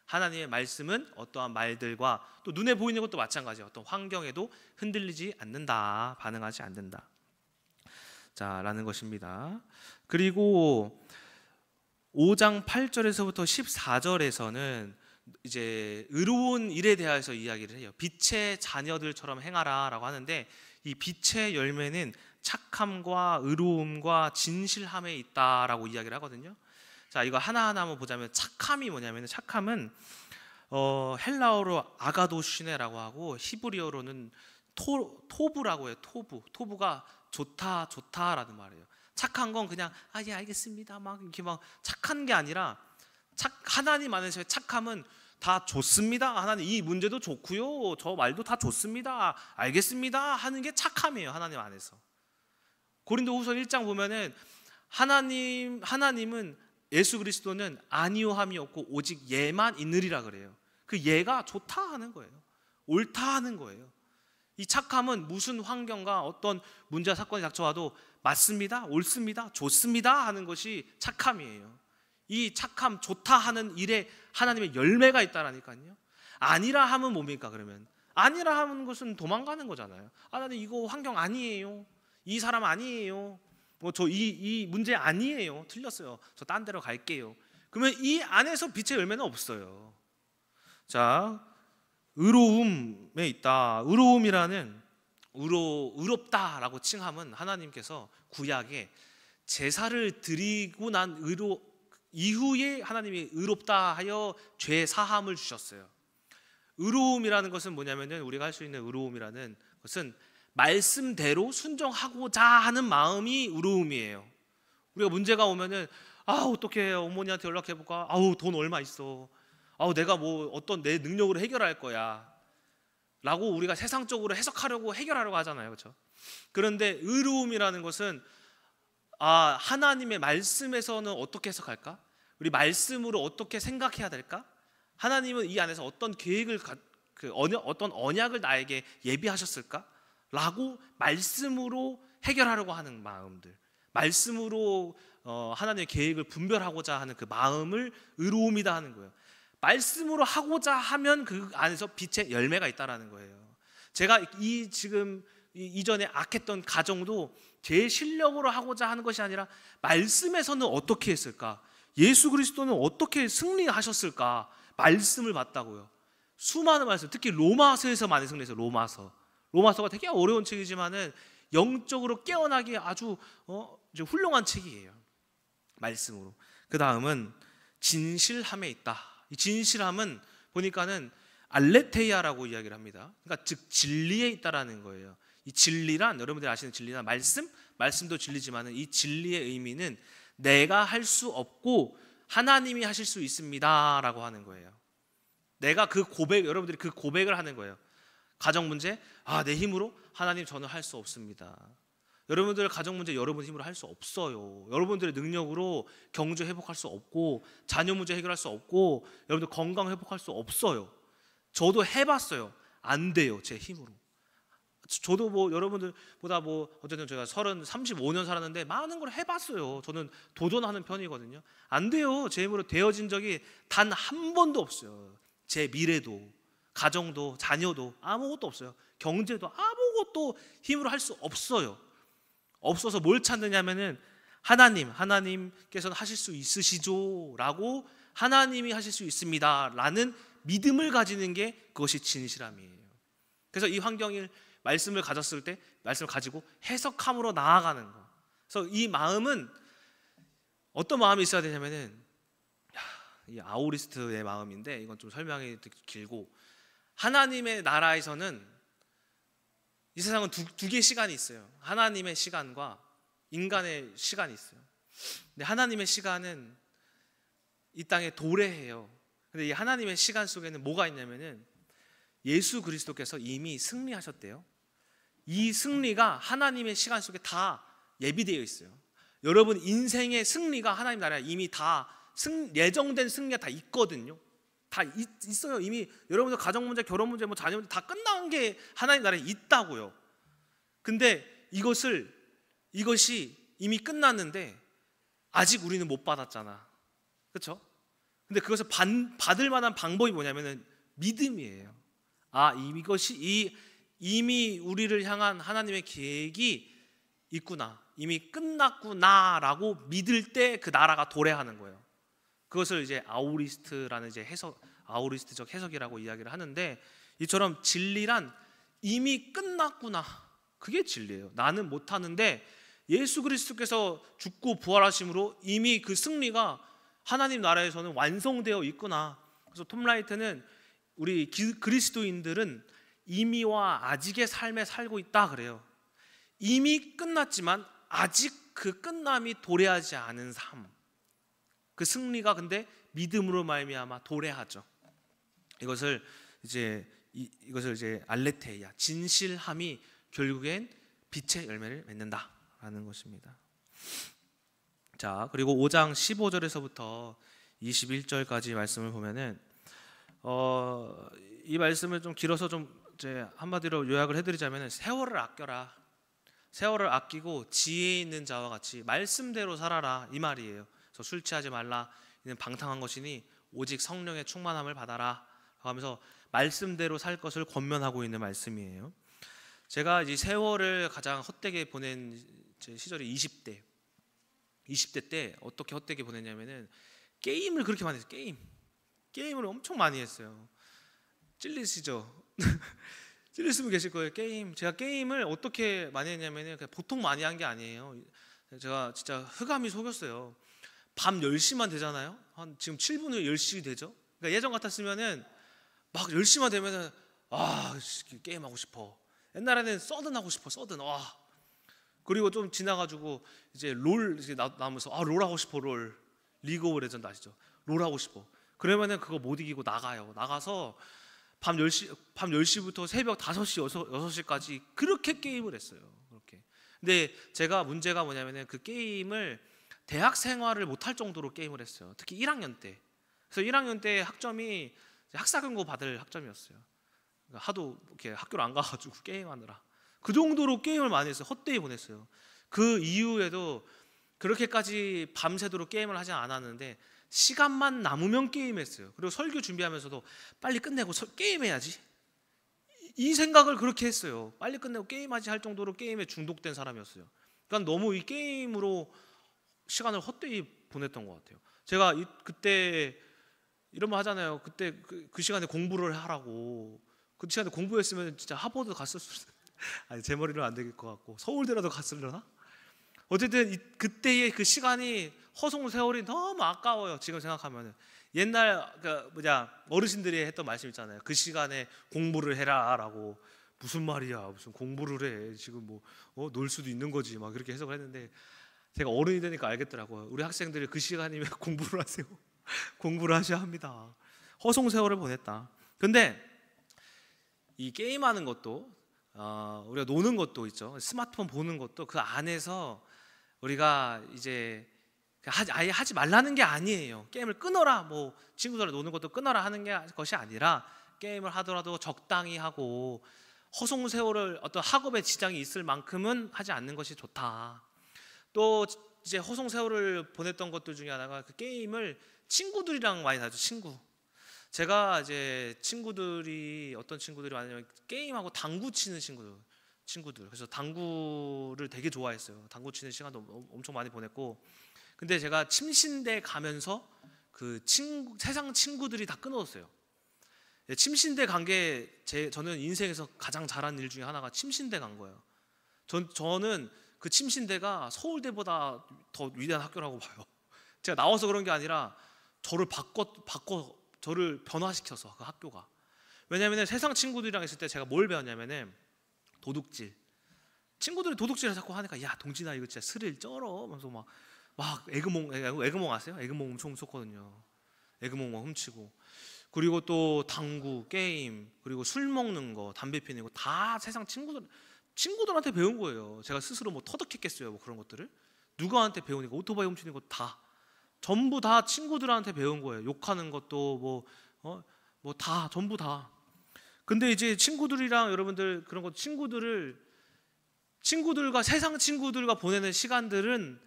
Speaker 1: 하나님의 말씀은 어떠한 말들과 또 눈에 보이는 것도 마찬가지예요. 어떤 환경에도 흔들리지 않는다, 반응하지 않는다. 자, 라는 것입니다. 그리고 5장 8절에서부터 14절에서는 이제 의로운 일에 대해서 이야기를 해요. 빛의 자녀들처럼 행하라라고 하는데 이 빛의 열매는 착함과 의로움과 진실함에 있다라고 이야기를 하거든요. 자, 이거 하나하나 한번 보자면 착함이 뭐냐면 착함은 헬라어로 아가도시네라고 하고 히브리어로는 토부라고 해요. 토부가 좋다라는 말이에요. 착한 건 그냥 예 알겠습니다 막 이렇게 막 착한 게 아니라 하나님 안에서의 착함은 다 좋습니다. 하나님 이 문제도 좋고요. 저 말도 다 좋습니다. 알겠습니다 하는 게 착함이에요. 하나님 안에서. 고린도후서 1장 보면은 하나님은 예수 그리스도는 아니오함이 없고 오직 예만 있느리라 그래요. 그 예가 좋다 하는 거예요. 옳다 하는 거예요. 이 착함은 무슨 환경과 어떤 문제와 사건이 닥쳐와도 맞습니다, 옳습니다, 좋습니다 하는 것이 착함이에요. 이 착함, 좋다 하는 일에 하나님의 열매가 있다라니까요. 아니라 하면 뭡니까 그러면? 아니라 하는 것은 도망가는 거잖아요. 나는 이거 환경 아니에요. 이 사람 아니에요. 저 이 문제 아니에요. 틀렸어요. 저 딴 데로 갈게요. 그러면 이 안에서 빛의 열매는 없어요. 자, 의로움에 있다. 의로움이라는 의롭다라고 칭함은 하나님께서 구약에 제사를 드리고 난 이후에 하나님이 의롭다 하여 죄 사함을 주셨어요. 의로움이라는 것은 뭐냐면은 우리가 할 수 있는 의로움이라는 것은 말씀대로 순종하고자 하는 마음이 의로움이에요. 우리가 문제가 오면은 어떻게 어머니한테 연락해볼까? 돈 얼마 있어? 내가 뭐 어떤 내 능력으로 해결할 거야 라고 우리가 세상적으로 해결하려고 하잖아요. 그렇죠? 그런데 의로움이라는 것은 하나님의 말씀에서는 어떻게 해석할까? 우리 말씀으로 어떻게 생각해야 될까? 하나님은 이 안에서 어떤 계획을 어떤 언약을 나에게 예비하셨을까? 라고 말씀으로 해결하려고 하는 마음들, 말씀으로 하나님의 계획을 분별하고자 하는 그 마음을 의로움이다 하는 거예요. 말씀으로 하고자 하면 그 안에서 빛의 열매가 있다라는 거예요. 제가 지금 이전에 악했던 가정도 제 실력으로 하고자 하는 것이 아니라 말씀에서는 어떻게 했을까? 예수 그리스도는 어떻게 승리하셨을까? 말씀을 봤다고요. 수많은 말씀, 특히 로마서에서 많이 승리했어요. 로마서가 되게 어려운 책이지만은 영적으로 깨어나기 아주 훌륭한 책이에요. 말씀으로. 그 다음은 진실함에 있다. 이 진실함은 보니까는 알레테이아라고 이야기를 합니다. 그러니까 즉 진리에 있다라는 거예요. 이 진리란, 여러분들이 아시는 진리란 말씀도 진리지만은 이 진리의 의미는 내가 할 수 없고 하나님이 하실 수 있습니다라고 하는 거예요. 내가 여러분들이 그 고백을 하는 거예요. 가정 문제, 내 힘으로 하나님 저는 할 수 없습니다. 여러분들 가정 문제 여러분 힘으로 할 수 없어요. 여러분들의 능력으로 경제 회복할 수 없고 자녀 문제 해결할 수 없고 여러분들 건강 회복할 수 없어요. 저도 해봤어요. 안 돼요. 제 힘으로. 저도 여러분들보다 어쨌든 제가 35년 살았는데 많은 걸 해봤어요. 저는 도전하는 편이거든요. 안 돼요. 제 힘으로 되어진 적이 단 한 번도 없어요. 제 미래도, 가정도, 자녀도 아무것도 없어요. 경제도 아무것도 힘으로 할 수 없어요. 없어서 뭘 찾느냐면은 하나님께서는 하실 수 있으시죠? 라고 하나님이 하실 수 있습니다 라는 믿음을 가지는 게 그것이 진실함이에요. 그래서 이 환경을 말씀을 가졌을 때 말씀을 가지고 해석함으로 나아가는 거. 그래서 이 마음은 어떤 마음이 있어야 되냐면은 이 아우리스트의 마음인데 이건 좀 설명이 길고, 하나님의 나라에서는 이 세상은 두 개의 시간이 있어요. 하나님의 시간과 인간의 시간이 있어요. 근데 하나님의 시간은 이 땅에 도래해요. 근데 이 하나님의 시간 속에는 뭐가 있냐면은 예수 그리스도께서 이미 승리하셨대요. 이 승리가 하나님의 시간 속에 다 예비되어 있어요. 여러분 인생의 승리가 하나님 나라에 이미 다 예정된 승리가 다 있거든요. 다 있어요. 이미 여러분들 가정 문제, 결혼 문제, 자녀 문제 다 끝난 게 하나님 나라에 있다고요. 근데 이것이 이미 끝났는데 아직 우리는 못 받았잖아. 그렇죠? 근데 그것을 받을 만한 방법이 뭐냐면은 믿음이에요. 이미 우리를 향한 하나님의 계획이 있구나, 이미 끝났구나라고 믿을 때 그 나라가 도래하는 거예요. 그것을 이제 아우리스트적 해석이라고 이야기를 하는데, 이처럼 진리란 이미 끝났구나, 그게 진리예요. 나는 못하는데 예수 그리스도께서 죽고 부활하심으로 이미 그 승리가 하나님 나라에서는 완성되어 있구나. 그래서 톰 라이트는 우리 그리스도인들은 이미와 아직의 삶에 살고 있다 그래요. 이미 끝났지만 아직 그 끝남이 도래하지 않은 삶, 그 승리가 근데 믿음으로 말미암아 도래하죠. 이것을 이제 알레테이아, 진실함이 결국엔 빛의 열매를 맺는다라는 것입니다. 자, 그리고 5장 15절에서부터 21절까지 말씀을 보면은 이 말씀을 좀 길어서 좀 이제 한마디로 요약을 해드리자면은 세월을 아껴라. 세월을 아끼고 지혜 있는 자와 같이 말씀대로 살아라, 이 말이에요. 그래서 술 취하지 말라, 이는 방탕한 것이니 오직 성령의 충만함을 받아라 하면서 말씀대로 살 것을 권면하고 있는 말씀이에요. 제가 이 세월을 가장 헛되게 보낸 제 시절이 20대 때 어떻게 헛되게 보냈냐면은 게임을 그렇게 많이 했어요. 게임을 엄청 많이 했어요. 찔리시죠? 찔리시면 계실 거예요. 제가 게임을 어떻게 많이 했냐면은 보통 많이 한 게 아니에요. 제가 진짜 흑암이 속였어요. 밤 10시만 되잖아요. 지금 7분 후에 10시 되죠. 그러니까 예전 같았으면은 막 10시만 되면은 게임하고 싶어. 옛날에는 서든 하고 싶어, 서든. 와. 그리고 좀 지나가지고 이제 롤 이제 나면서 롤 하고 싶어, 롤. 리그 오브 레전드 아시죠? 롤 하고 싶어. 그러면은 그거 못 이기고 나가요. 나가서 밤 10시부터 새벽 5시, 6시까지 그렇게 게임을 했어요. 그렇게. 근데 제가 문제가 뭐냐면은 그 게임을 대학 생활을 못할 정도로 게임을 했어요. 특히 1학년 때. 그래서 1학년 때 학점이 학사경고 받을 학점이었어요. 그러니까 하도 이렇게 학교를 안 가가지고 게임하느라 그 정도로 게임을 많이 했어요. 헛되이 보냈어요. 그 이후에도 그렇게까지 밤새도록 게임을 하지 않았는데 시간만 남으면 게임했어요. 그리고 설교 준비하면서도 빨리 끝내고 게임해야지, 이 생각을 그렇게 했어요. 빨리 끝내고 게임하지 할 정도로 게임에 중독된 사람이었어요. 그러니까 너무 이 게임으로 시간을 헛되이 보냈던 것 같아요. 제가 그때 이런 말 하잖아요. 그때 그 시간에 공부를 하라고. 그 시간에 공부했으면 진짜 하버드 갔을 수 아니 제 머리는 안 되길 것 같고 서울대라도 갔으려나? 어쨌든 그때의 그 시간이 허송 세월이 너무 아까워요. 지금 생각하면은. 옛날 어르신들이 했던 말씀 있잖아요. 그 시간에 공부를 해라라고. 무슨 말이야? 무슨 공부를 해? 지금 놀 수도 있는 거지. 막 그렇게 해석을 했는데 제가 어른이 되니까 알겠더라고요. 우리 학생들이 그 시간이면 공부를 하세요. 공부를 하셔야 합니다. 허송 세월을 보냈다. 근데 이 게임하는 것도 우리가 노는 것도 있죠. 스마트폰 보는 것도 그 안에서 우리가 이제 아예 하지 말라는 게 아니에요. 게임을 끊어라, 친구들과 노는 것도 끊어라 하는 것이 아니라 게임을 하더라도 적당히 하고 허송 세월을 어떤 학업에 지장이 있을 만큼은 하지 않는 것이 좋다. 또 이제 허송 세월을 보냈던 것들 중에 하나가 그 게임을 친구들이랑 많이 하죠. 제가 이제 어떤 친구들이 많으냐면 게임하고 당구 치는 친구들. 그래서 당구를 되게 좋아했어요. 당구 치는 시간도 엄청 많이 보냈고. 근데 제가 침신대 가면서 그 세상 친구들이 다 끊어졌어요. 침신대 간 게 저는 인생에서 가장 잘한 일 중에 하나가 침신대 간 거예요. 저는 그 침신대가 서울대보다 더 위대한 학교라고 봐요. 제가 나와서 그런 게 아니라 저를 변화시켜서 그 학교가. 왜냐하면 세상 친구들이랑 있을 때 제가 뭘 배웠냐면은 도둑질. 친구들이 도둑질을 자꾸 하니까 야 동진아 이거 진짜 스릴 쩔어. 하면서 막 에그몽 아세요? 에그몽 엄청 쳤거든요. 에그몽 막 훔치고. 그리고 또 당구, 게임, 그리고 술 먹는 거, 담배 피는 거 다 세상 친구들한테 배운 거예요. 제가 스스로 터득했겠어요. 그런 것들을 누구한테 배우니까 오토바이 훔치는 거 다 전부 다 친구들한테 배운 거예요. 욕하는 것도 다 전부 다. 근데 이제 친구들이랑 여러분들 그런 거 친구들과 세상 친구들과 보내는 시간들은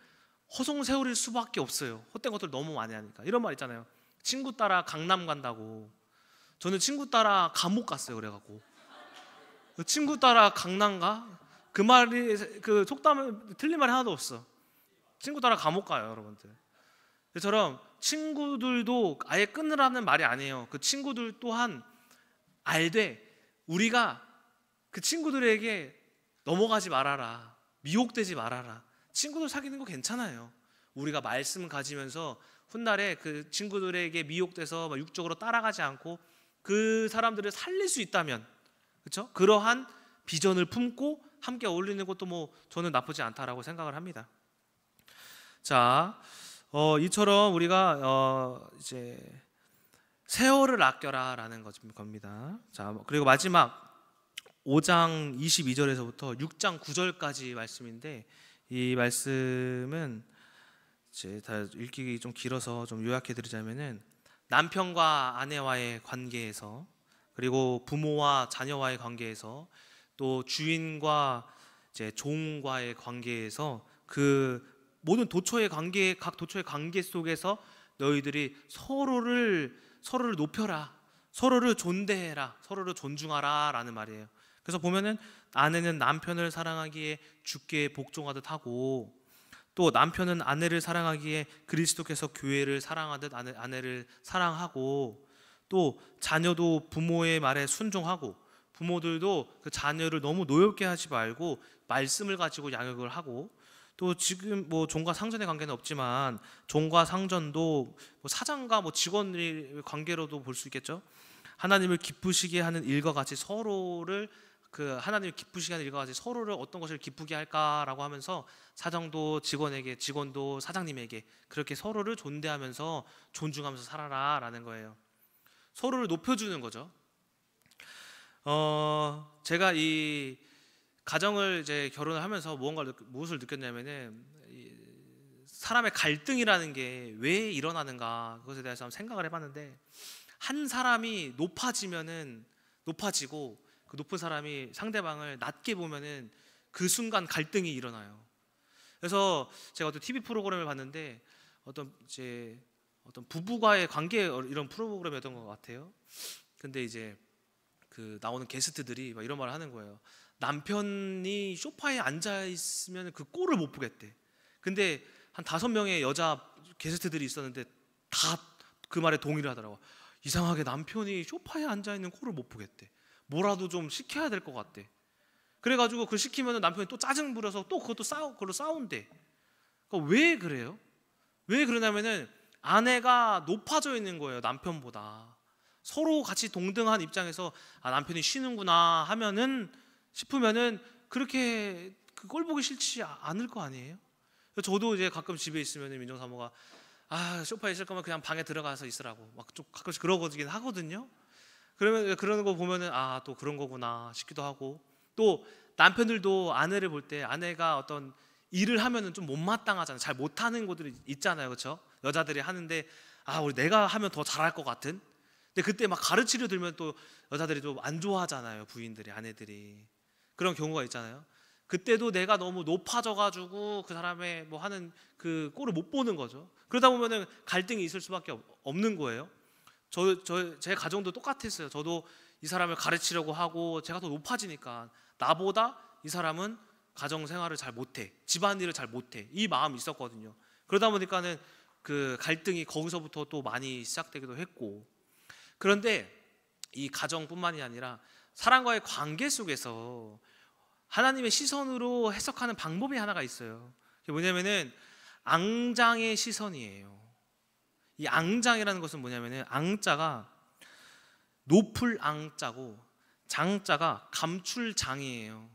Speaker 1: 허송 세월일 수밖에 없어요. 헛된 것들 너무 많이 하니까. 이런 말 있잖아요. 친구 따라 강남 간다고. 저는 친구 따라 감옥 갔어요. 그래갖고 친구 따라 강남 가? 그 말이 그 속담은 틀린 말이 하나도 없어. 친구 따라 감옥 가요, 여러분들. 저처럼 친구들도 아예 끊으라는 말이 아니에요. 그 친구들 또한 알되 우리가 그 친구들에게 넘어가지 말아라, 미혹되지 말아라. 친구들 사귀는 거 괜찮아요. 우리가 말씀 가지면서 훗날에 그 친구들에게 미혹돼서 육적으로 따라가지 않고 그 사람들을 살릴 수 있다면, 그렇죠? 그러한 비전을 품고 함께 어울리는 것도 저는 나쁘지 않다라고 생각을 합니다. 자, 이처럼 우리가 이제 세월을 아껴라라는 겁니다. 자, 그리고 마지막 5장 22절에서부터 6장 9절까지 말씀인데 이 말씀은 이제 다 읽기 좀 길어서 좀 요약해 드리자면은 남편과 아내와의 관계에서, 그리고 부모와 자녀와의 관계에서, 또 주인과 이제 종과의 관계에서, 그 모든 각 도처의 관계 속에서 너희들이 서로를 높여라, 서로를 존대해라, 서로를 존중하라라는 말이에요. 그래서 보면은 아내는 남편을 사랑하기에 주께 복종하듯 하고, 또 남편은 아내를 사랑하기에 그리스도께서 교회를 사랑하듯 아내를 사랑하고, 또 자녀도 부모의 말에 순종하고, 부모들도 그 자녀를 너무 노엽게 하지 말고 말씀을 가지고 양육을 하고, 또 지금 종과 상전의 관계는 없지만 종과 상전도 사장과 직원의 관계로도 볼 수 있겠죠. 하나님을 기쁘시게 하는 일과 같이 서로를 그 하나님이 기쁘시게 하는 일과 같이 서로를 어떤 것을 기쁘게 할까라고 하면서 사장도 직원에게, 직원도 사장님에게 그렇게 서로를 존대하면서 존중하면서 살아라라는 거예요. 서로를 높여주는 거죠. 제가 이 가정을 이제 결혼을 하면서 무엇을 느꼈냐면은 사람의 갈등이라는 게 왜 일어나는가, 그것에 대해서 한번 생각을 해봤는데, 한 사람이 높아지면은 높아지고 그 높은 사람이 상대방을 낮게 보면은 그 순간 갈등이 일어나요. 그래서 제가 어떤 TV 프로그램을 봤는데 어떤 부부와의 관계 이런 프로그램이었던 것 같아요. 근데 이제 그 나오는 게스트들이 막 이런 말을 하는 거예요. 남편이 소파에 앉아 있으면 그 꼴을 못 보겠대. 근데 한 5명의 여자 게스트들이 있었는데 다 그 말에 동의를 하더라고. 이상하게 남편이 소파에 앉아 있는 꼴을 못 보겠대. 뭐라도 좀 시켜야 될 것 같대. 그래가지고 그걸 시키면 남편이 또 짜증 부려서 또 그걸로 싸운대. 그러니까 왜 그래요? 왜 그러냐면은 아내가 높아져 있는 거예요, 남편보다. 서로 같이 동등한 입장에서 남편이 쉬는구나 싶으면은 그렇게 그 꼴 보기 싫지 않을 거 아니에요? 저도 이제 가끔 집에 있으면 민정사모가 소파에 있을 거면 그냥 방에 들어가서 있으라고 막 좀 가끔씩 그러거든 하거든요. 그러면 그러는 거 보면은 또 그런 거구나 싶기도 하고, 또 남편들도 아내를 볼 때 아내가 어떤 일을 하면은 좀 못마땅하잖아요. 잘 못하는 곳들이 있잖아요, 그렇죠? 여자들이 하는데 우리 내가 하면 더 잘할 것 같은. 근데 그때 막 가르치려 들면 또 여자들이 좀 안 좋아하잖아요, 부인들이, 아내들이. 그런 경우가 있잖아요. 그때도 내가 너무 높아져가지고 그 사람의 뭐 하는 그 꼴을 못 보는 거죠. 그러다 보면은 갈등이 있을 수밖에 없는 거예요. 제 가정도 똑같았어요. 저도 이 사람을 가르치려고 하고 제가 더 높아지니까 나보다 이 사람은 가정 생활을 잘 못해, 집안일을 잘 못해, 이 마음이 있었거든요. 그러다 보니까는 그 갈등이 거기서부터 또 많이 시작되기도 했고. 그런데 이 가정뿐만이 아니라 사람과의 관계 속에서 하나님의 시선으로 해석하는 방법이 하나가 있어요. 그게 뭐냐면은 앙장의 시선이에요. 이 앙장이라는 것은 뭐냐면은 앙자가 높을 앙자고 장자가 감출 장이에요.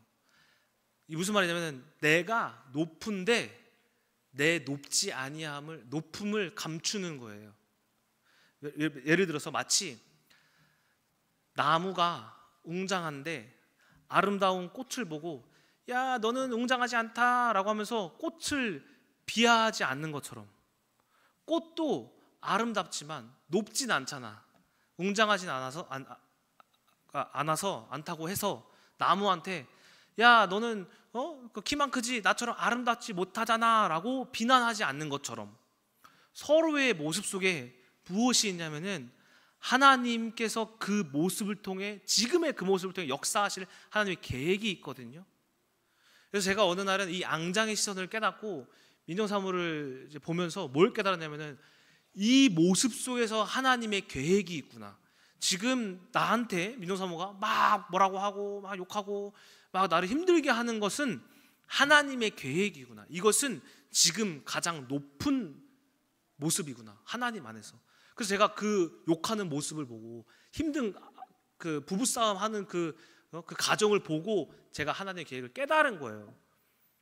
Speaker 1: 이 무슨 말이냐면은 내가 높은데 내 높지 아니함을, 높음을 감추는 거예요. 예를 들어서 마치 나무가 웅장한데 아름다운 꽃을 보고 야 너는 웅장하지 않다라고 하면서 꽃을 비하하지 않는 것처럼, 꽃도 아름답지만 높진 않잖아. 웅장하진 않다고 해서 나무한테 야 너는 그 키만 크지 나처럼 아름답지 못하잖아 라고 비난하지 않는 것처럼, 서로의 모습 속에 무엇이 있냐면은 하나님께서 그 모습을 통해, 지금의 그 모습을 통해 역사하실 하나님의 계획이 있거든요. 그래서 제가 어느 날은 이 앙장의 시선을 깨닫고 민정사무를 이제 보면서 뭘 깨달았냐면은 이 모습 속에서 하나님의 계획이 있구나. 지금 나한테 민정사무가 막 뭐라고 하고 막 욕하고 막 나를 힘들게 하는 것은 하나님의 계획이구나. 이것은 지금 가장 높은 모습이구나, 하나님 안에서. 그래서 제가 그 욕하는 모습을 보고 힘든 그 부부싸움 하는 그 가정을 보고 제가 하나님의 계획을 깨달은 거예요.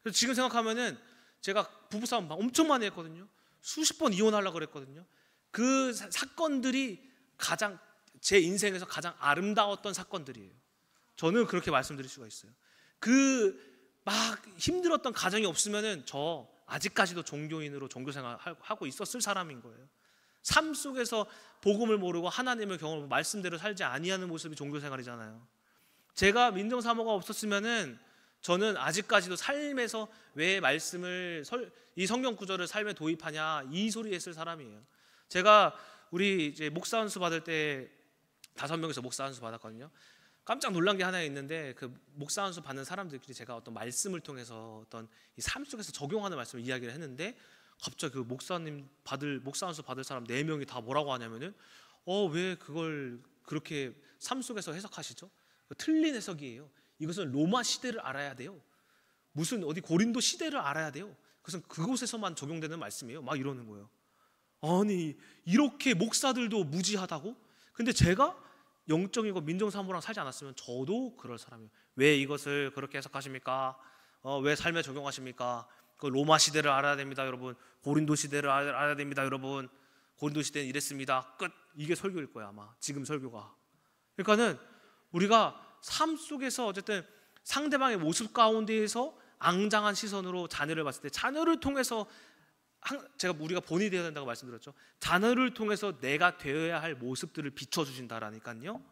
Speaker 1: 그래서 지금 생각하면은 제가 부부싸움 엄청 많이 했거든요. 수십 번 이혼하려고 그랬거든요. 그 사건들이 가장 제 인생에서 가장 아름다웠던 사건들이에요. 저는 그렇게 말씀드릴 수가 있어요. 그 막 힘들었던 가정이 없으면은 저 아직까지도 종교인으로 종교생활 하고 있었을 사람인 거예요. 삶 속에서 복음을 모르고 하나님을 경험하고 말씀대로 살지 아니하는 모습이 종교생활이잖아요. 제가 민정사모가 없었으면은 저는 아직까지도 삶에서 왜 말씀을 이 성경 구절을 삶에 도입하냐 이 소리 했을 사람이에요. 제가 우리 이제 목사 안수 받을 때 5명이서 목사 안수 받았거든요. 깜짝 놀란 게 하나 있는데 그 목사 안수 받는 사람들끼리 제가 어떤 말씀을 통해서 어떤 이 삶 속에서 적용하는 말씀을 이야기를 했는데 갑자기 그 목사 안수 받을 사람 4명이 다 뭐라고 하냐면은 왜 그걸 그렇게 삶 속에서 해석하시죠? 틀린 해석이에요. 이것은 로마 시대를 알아야 돼요. 무슨 어디 고린도 시대를 알아야 돼요. 그것은 그곳에서만 적용되는 말씀이에요. 막 이러는 거예요. 아니 이렇게 목사들도 무지하다고? 근데 제가 영적이고 민정사모랑 살지 않았으면 저도 그럴 사람이에요. 왜 이것을 그렇게 해석하십니까? 왜 삶에 적용하십니까? 그 로마 시대를 알아야 됩니다, 여러분. 고린도 시대를 알아야 됩니다, 여러분. 고린도 시대는 이랬습니다. 끝. 이게 설교일 거야, 아마. 지금 설교가. 그러니까는 우리가 삶 속에서 어쨌든 상대방의 모습 가운데에서 앙장한 시선으로 자녀를 봤을 때, 자녀를 통해서 우리가 본이 되어야 된다고 말씀드렸죠. 자녀를 통해서 내가 되어야 할 모습들을 비춰주신다라니까요.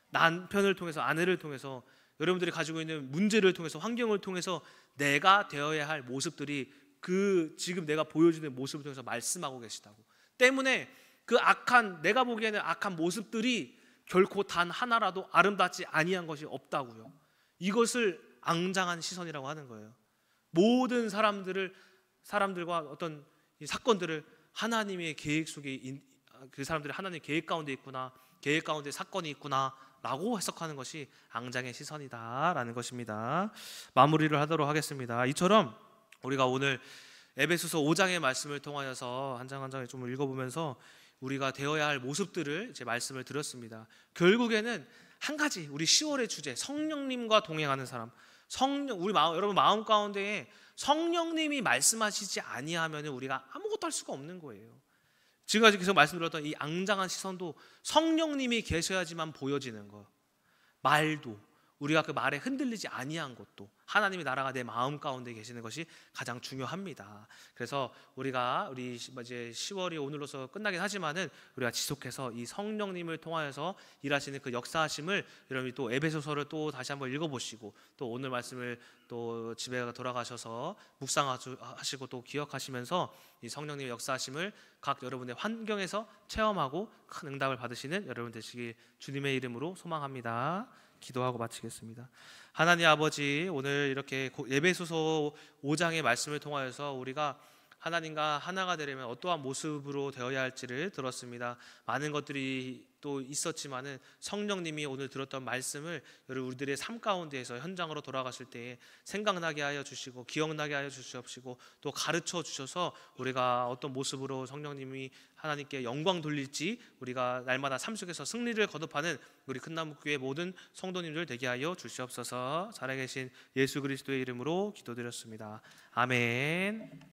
Speaker 1: 남편을 통해서, 아내를 통해서, 여러분들이 가지고 있는 문제를 통해서, 환경을 통해서 내가 되어야 할 모습들이 지금 내가 보여주는 모습을 통해서 말씀하고 계시다고. 때문에 그 내가 보기에는 악한 모습들이 결코 단 하나라도 아름답지 아니한 것이 없다고요. 이것을 앙장한 시선이라고 하는 거예요. 모든 사람들과 어떤 이 사건들을 하나님의 계획 속에, 그 사람들이 하나님의 계획 가운데 있구나, 계획 가운데 사건이 있구나 라고 해석하는 것이 앙장의 시선이다라는 것입니다. 마무리를 하도록 하겠습니다. 이처럼 우리가 오늘 에베소서 5장의 말씀을 통하여서 한 장 한 장을 좀 읽어보면서 우리가 되어야 할 모습들을 이제 말씀을 드렸습니다. 결국에는 한 가지, 우리 10월의 주제, 성령님과 동행하는 사람. 여러분 마음 가운데에 성령님이 말씀하시지 아니하면 우리가 아무것도 할 수가 없는 거예요. 지금까지 계속 말씀드렸던 이 앙장한 시선도 성령님이 계셔야지만 보여지는 거. 말도 우리가 그 말에 흔들리지 아니한 것도 하나님의 나라가 내 마음 가운데 계시는 것이 가장 중요합니다. 그래서 우리 이제 10월이 오늘로서 끝나긴 하지만은 우리가 지속해서 이 성령님을 통하여서 일하시는 그 역사하심을 여러분이 또 에베소서를 또 다시 한번 읽어보시고 또 오늘 말씀을 또 집에 돌아가셔서 묵상하시고 또 기억하시면서 이 성령님의 역사하심을 각 여러분의 환경에서 체험하고 큰 응답을 받으시는 여러분 되시길 주님의 이름으로 소망합니다. 기도하고 마치겠습니다. 하나님 아버지, 오늘 이렇게 에베소서 5장의 말씀을 통하여서 우리가 하나님과 하나가 되려면 어떠한 모습으로 되어야 할지를 들었습니다. 많은 것들이 또 있었지만은 성령님이 오늘 들었던 말씀을 우리들의 삶 가운데에서 현장으로 돌아가실 때에 생각나게 하여 주시고 기억나게 하여 주시옵시고 또 가르쳐 주셔서 우리가 어떤 모습으로 성령님이 하나님께 영광 돌릴지 우리가 날마다 삶 속에서 승리를 거듭하는 우리 큰나무교회 모든 성도님들 되게 하여 주시옵소서. 살아계신 예수 그리스도의 이름으로 기도드렸습니다. 아멘.